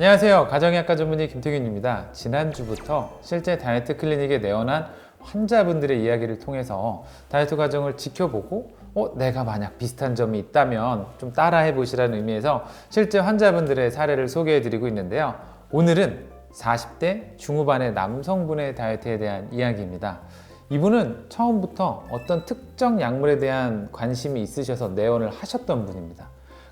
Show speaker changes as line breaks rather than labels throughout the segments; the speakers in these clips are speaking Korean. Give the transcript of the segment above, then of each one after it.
안녕하세요. 가정의학과 전문의 김태균입니다. 지난주부터 실제 다이어트 클리닉에 내원한 환자분들의 이야기를 통해서 다이어트 과정을 지켜보고 내가 만약 비슷한 점이 있다면 좀 따라해 보시라는 의미에서 실제 환자분들의 사례를 소개해 드리고 있는데요. 오늘은 40대 중후반의 남성분의 다이어트에 대한 이야기입니다. 이분은 처음부터 어떤 특정 약물에 대한 관심이 있으셔서 내원을 하셨던 분입니다.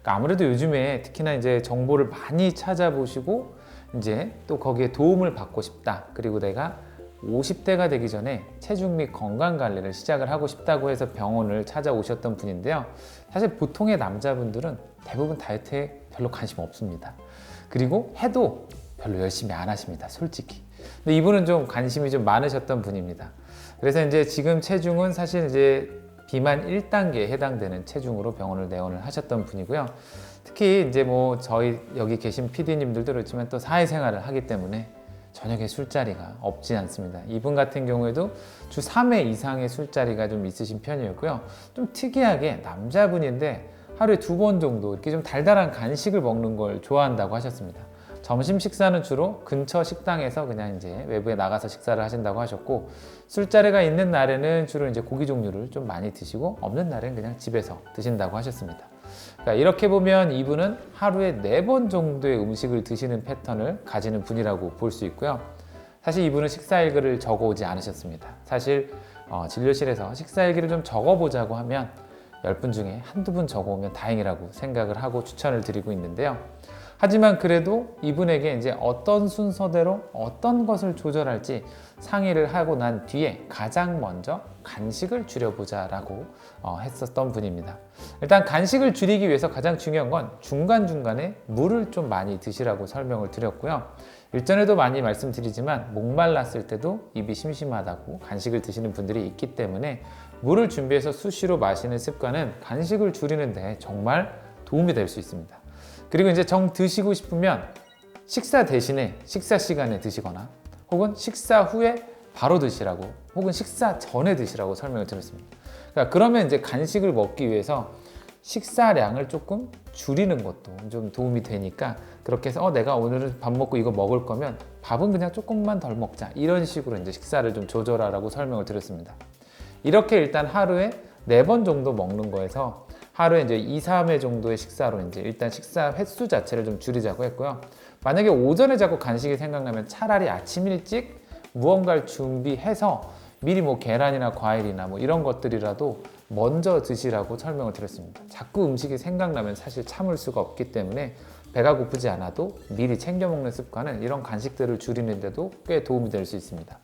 아무래도 요즘에 특히나 이제 정보를 많이 찾아보시고 이제 또 거기에 도움을 받고 싶다. 그리고 내가 50대가 되기 전에 체중 및 건강 관리를 시작을 하고 싶다고 해서 병원을 찾아오셨던 분인데요. 사실 보통의 남자분들은 대부분 다이어트에 별로 관심 없습니다. 그리고 해도 별로 열심히 안 하십니다. 솔직히. 근데 이분은 좀 관심이 좀 많으셨던 분입니다. 그래서 이제 지금 체중은 사실 이제 비만 1단계에 해당되는 체중으로 병원을 내원을 하셨던 분이고요. 특히 이제 뭐 저희 여기 계신 PD님들도 그렇지만 또 사회생활을 하기 때문에 저녁에 술자리가 없지 않습니다. 이분 같은 경우에도 주 3회 이상의 술자리가 좀 있으신 편이었고요. 좀 특이하게 남자분인데 하루에 2번 정도 이렇게 좀 달달한 간식을 먹는 걸 좋아한다고 하셨습니다. 점심 식사는 주로 근처 식당에서 그냥 이제 외부에 나가서 식사를 하신다고 하셨고, 술자리가 있는 날에는 주로 이제 고기 종류를 좀 많이 드시고, 없는 날엔 그냥 집에서 드신다고 하셨습니다. 그러니까 이렇게 보면 이분은 하루에 4번 정도의 음식을 드시는 패턴을 가지는 분이라고 볼 수 있고요. 사실 이분은 식사일기를 적어오지 않으셨습니다. 사실 진료실에서 식사일기를 좀 적어보자고 하면 10분 중에 한두 분 적어오면 다행이라고 생각을 하고 추천을 드리고 있는데요. 하지만 그래도 이분에게 이제 어떤 순서대로 어떤 것을 조절할지 상의를 하고 난 뒤에 가장 먼저 간식을 줄여보자라고 했었던 분입니다. 일단 간식을 줄이기 위해서 가장 중요한 건 중간중간에 물을 좀 많이 드시라고 설명을 드렸고요. 일전에도 많이 말씀드리지만 목말랐을 때도 입이 심심하다고 간식을 드시는 분들이 있기 때문에 물을 준비해서 수시로 마시는 습관은 간식을 줄이는 데 정말 도움이 될 수 있습니다. 그리고 이제 정 드시고 싶으면 식사 대신에 식사 시간에 드시거나 혹은 식사 후에 바로 드시라고 혹은 식사 전에 드시라고 설명을 드렸습니다. 그러니까 그러면 이제 간식을 먹기 위해서 식사량을 조금 줄이는 것도 좀 도움이 되니까 그렇게 해서 내가 오늘은 밥 먹고 이거 먹을 거면 밥은 그냥 조금만 덜 먹자 이런 식으로 이제 식사를 좀 조절하라고 설명을 드렸습니다. 이렇게 일단 하루에 4번 정도 먹는 거에서 하루에 이제 2, 3회 정도의 식사로 이제 일단 식사 횟수 자체를 좀 줄이자고 했고요. 만약에 오전에 자꾸 간식이 생각나면 차라리 아침 일찍 무언가를 준비해서 미리 뭐 계란이나 과일이나 뭐 이런 것들이라도 먼저 드시라고 설명을 드렸습니다. 자꾸 음식이 생각나면 사실 참을 수가 없기 때문에 배가 고프지 않아도 미리 챙겨 먹는 습관은 이런 간식들을 줄이는데도 꽤 도움이 될 수 있습니다.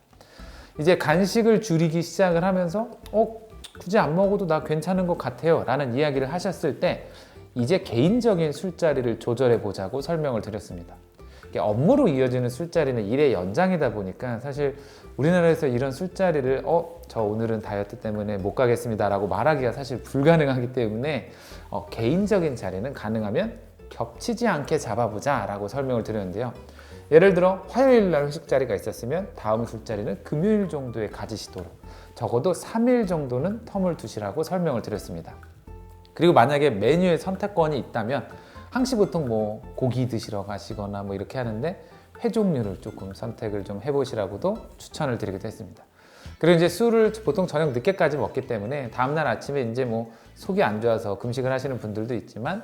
이제 간식을 줄이기 시작을 하면서 굳이 안 먹어도 나 괜찮은 것 같아요 라는 이야기를 하셨을 때 이제 개인적인 술자리를 조절해 보자고 설명을 드렸습니다. 업무로 이어지는 술자리는 일의 연장이다 보니까 사실 우리나라에서 이런 술자리를 저 오늘은 다이어트 때문에 못 가겠습니다 라고 말하기가 사실 불가능하기 때문에 개인적인 자리는 가능하면 겹치지 않게 잡아보자 라고 설명을 드렸는데요. 예를 들어 화요일 날 회식 자리가 있었으면 다음 술자리는 금요일 정도에 가지시도록 적어도 3일 정도는 텀을 두시라고 설명을 드렸습니다. 그리고 만약에 메뉴에 선택권이 있다면 항시 보통 뭐 고기 드시러 가시거나 뭐 이렇게 하는데 회 종류를 조금 선택을 좀 해보시라고도 추천을 드리기도 했습니다. 그리고 이제 술을 보통 저녁 늦게까지 먹기 때문에 다음날 아침에 이제 뭐 속이 안 좋아서 금식을 하시는 분들도 있지만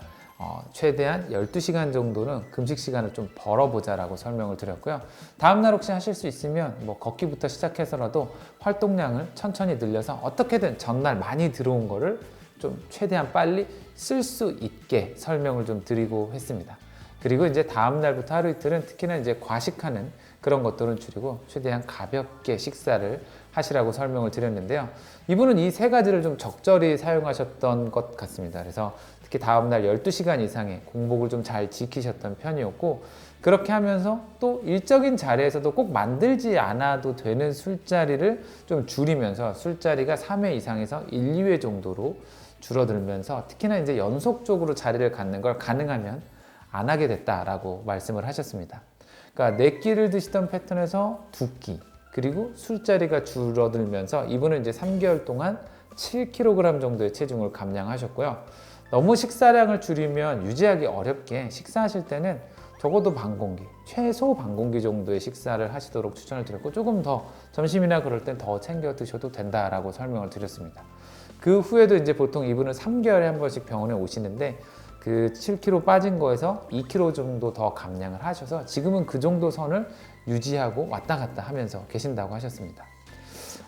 최대한 12시간 정도는 금식 시간을 좀 벌어보자라고 설명을 드렸고요. 다음날 혹시 하실 수 있으면 뭐 걷기부터 시작해서라도 활동량을 천천히 늘려서 어떻게든 전날 많이 들어온 거를 좀 최대한 빨리 쓸 수 있게 설명을 좀 드리고 했습니다. 그리고 이제 다음 날부터 하루 이틀은 특히나 이제 과식하는 그런 것들은 줄이고 최대한 가볍게 식사를 하시라고 설명을 드렸는데요. 이분은 이 3가지를 좀 적절히 사용하셨던 것 같습니다. 그래서 특히 다음날 12시간 이상의 공복을 좀 잘 지키셨던 편이었고 그렇게 하면서 또 일적인 자리에서도 꼭 만들지 않아도 되는 술자리를 좀 줄이면서 술자리가 3회 이상에서 1, 2회 정도로 줄어들면서 특히나 이제 연속적으로 자리를 갖는 걸 가능하면 안 하게 됐다라고 말씀을 하셨습니다. 그러니까 4끼를 드시던 패턴에서 2끼 그리고 술자리가 줄어들면서 이분은 이제 3개월 동안 7kg 정도의 체중을 감량하셨고요. 너무 식사량을 줄이면 유지하기 어렵게 식사하실 때는 적어도 반 공기, 최소 반 공기 정도의 식사를 하시도록 추천을 드렸고 조금 더 점심이나 그럴 땐 더 챙겨 드셔도 된다라고 설명을 드렸습니다. 그 후에도 이제 보통 이분은 3개월에 한 번씩 병원에 오시는데 그 7kg 빠진 거에서 2kg 정도 더 감량을 하셔서 지금은 그 정도 선을 유지하고 왔다 갔다 하면서 계신다고 하셨습니다.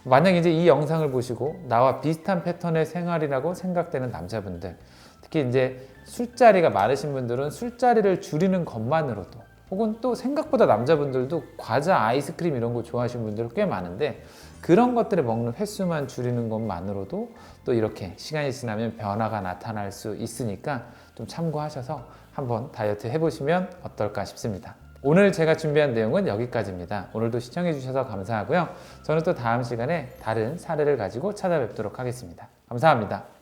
만약 이제 이 영상을 보시고 나와 비슷한 패턴의 생활이라고 생각되는 남자분들, 특히 이제 술자리가 많으신 분들은 술자리를 줄이는 것만으로도, 혹은 또 생각보다 남자분들도 과자, 아이스크림 이런 거 좋아하시는 분들 꽤 많은데 그런 것들을 먹는 횟수만 줄이는 것만으로도 또 이렇게 시간이 지나면 변화가 나타날 수 있으니까 좀 참고하셔서 한번 다이어트 해보시면 어떨까 싶습니다. 오늘 제가 준비한 내용은 여기까지입니다. 오늘도 시청해 주셔서 감사하고요. 저는 또 다음 시간에 다른 사례를 가지고 찾아뵙도록 하겠습니다. 감사합니다.